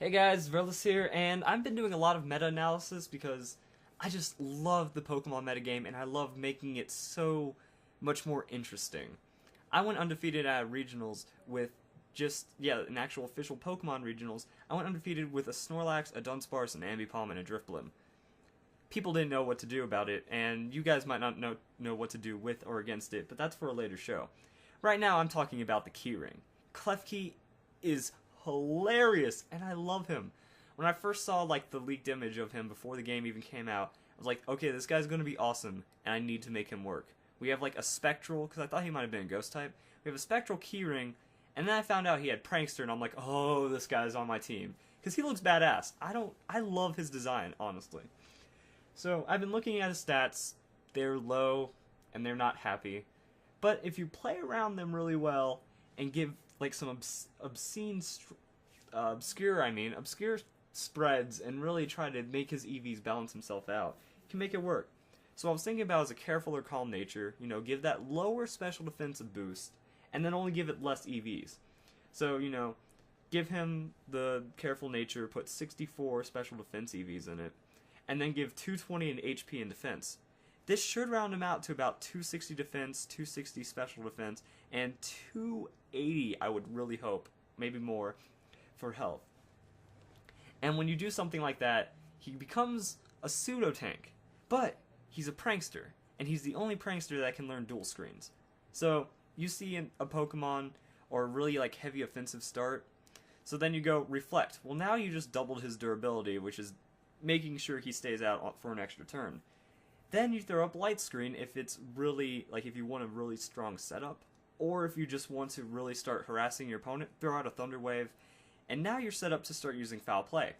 Hey guys, Verlis here, and I've been doing a lot of meta-analysis because I just love the Pokemon metagame and I love making it so much more interesting. I went undefeated at regionals with an actual official Pokemon regionals. I went undefeated with a Snorlax, a Dunsparce, an Ambipom, and a Drifblim. People didn't know what to do about it, and you guys might not know what to do with or against it, but that's for a later show. Right now, I'm talking about the Keyring. Klefki is hilarious, and I love him. When I first saw the leaked image of him before the game even came out, I was like, okay, this guy's gonna be awesome, and I need to make him work. We have a spectral, because I thought he might have been a ghost type. We have a spectral Keyring, and then I found out he had prankster, and I'm like, oh, this guy's on my team, because he looks badass. I love his design, honestly. So I've been looking at his stats. They're low, and they're not happy. But if you play around them really well and give some obscure spreads and really try to make his EVs balance himself out, you can make it work. So I was thinking about as a careful or calm nature, give that lower special defense a boost, and then only give it less EVs. So, give him the careful nature, put 64 special defense EVs in it, and then give 220 in HP and defense. This should round him out to about 260 defense, 260 special defense, and 280, I would really hope, maybe more, for health. And when you do something like that, he becomes a pseudo-tank. But he's a prankster, and he's the only prankster that can learn dual screens. So you see a Pokemon, or a really heavy offensive start, so then you go Reflect. Well, now you just doubled his durability, which is making sure he stays out for an extra turn. Then you throw up Light Screen if it's really, if you want a really strong setup, or if you just want to really start harassing your opponent, throw out a Thunder Wave, and now you're set up to start using Foul Play.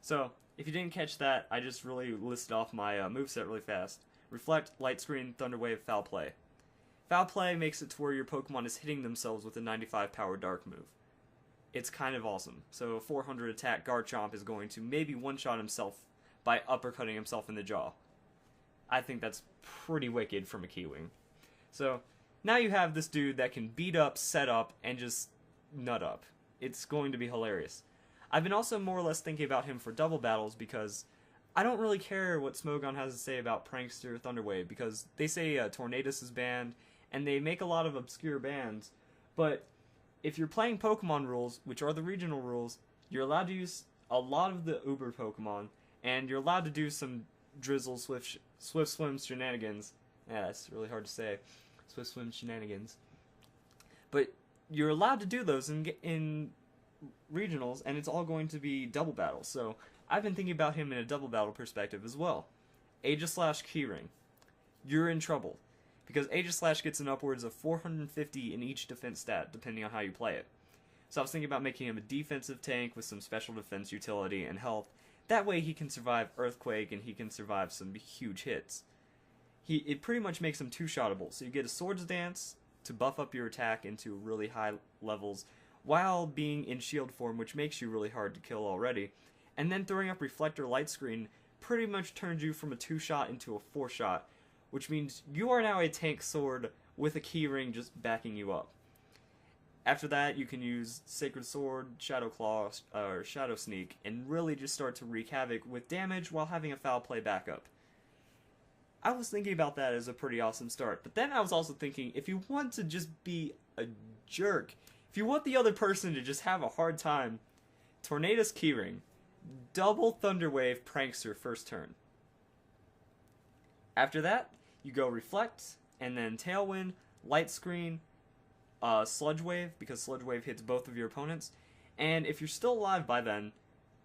So, if you didn't catch that, I just really listed off my moveset really fast. Reflect, Light Screen, Thunder Wave, Foul Play. Foul Play makes it to where your Pokemon is hitting themselves with a 95 power Dark move. It's kind of awesome. So, a 400 attack Garchomp is going to maybe one-shot himself by uppercutting himself in the jaw. I think that's pretty wicked from a Keyring. So, now you have this dude that can beat up, set up, and just nut up. It's going to be hilarious. I've been also more or less thinking about him for double battles because I don't really care what Smogon has to say about Prankster Thunderwave because they say Tornadus is banned, and they make a lot of obscure bans, but if you're playing Pokemon rules, which are the regional rules, you're allowed to use a lot of the Uber Pokemon, and you're allowed to do some Drizzle, Swift Swim shenanigans. Yeah, that's really hard to say. Swift Swim shenanigans. But you're allowed to do those in regionals, and it's all going to be double battles. So I've been thinking about him in a double battle perspective as well. Aegislash Keyring. You're in trouble. Because Aegislash gets an upwards of 450 in each defense stat, depending on how you play it. So I was thinking about making him a defensive tank with some special defense utility and health. That way he can survive Earthquake and he can survive some huge hits. It pretty much makes him two-shottable. So you get a Swords Dance to buff up your attack into really high levels while being in shield form, which makes you really hard to kill already. And then throwing up Reflector Light Screen pretty much turns you from a two-shot into a four-shot, which means you are now a tank sword with a Keyring just backing you up. After that, you can use Sacred Sword, Shadow Claw, or Shadow Sneak, and really just start to wreak havoc with damage while having a Foul Play backup. I was thinking about that as a pretty awesome start, but then I was also thinking, if you want to just be a jerk, if you want the other person to just have a hard time, Tornadus Keyring, double Thunder Wave Prankster first turn. After that, you go Reflect, and then Tailwind, Light Screen, Sludge Wave, because Sludge Wave hits both of your opponents, and if you're still alive by then,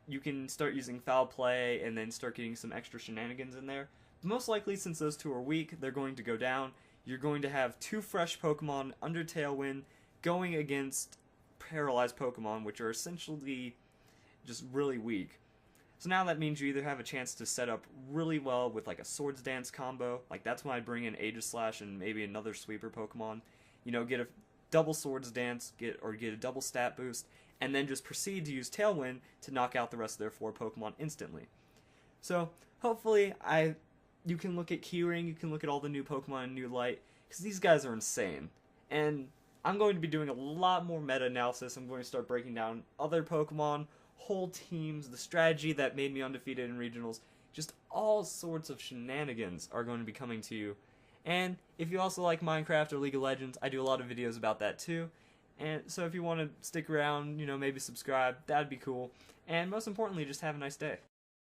you can start using Foul Play and then start getting some extra shenanigans in there. Most likely, since those two are weak, they're going to go down. You're going to have two fresh Pokemon under Tailwind going against paralyzed Pokemon, which are essentially just really weak. So now that means you either have a chance to set up really well with a Swords Dance combo, that's when I bring in Aegislash and maybe another sweeper Pokemon, get a double Swords Dance, get a double stat boost, and then just proceed to use Tailwind to knock out the rest of their 4 Pokemon instantly. So hopefully you can look at Keyring, you can look at all the new Pokemon in New Light, because these guys are insane. And I'm going to be doing a lot more meta-analysis. I'm going to start breaking down other Pokemon, whole teams, the strategy that made me undefeated in regionals, just all sorts of shenanigans are going to be coming to you. And if you also like Minecraft or League of Legends, I do a lot of videos about that too. And so if you want to stick around, maybe subscribe, that'd be cool. And most importantly, just have a nice day.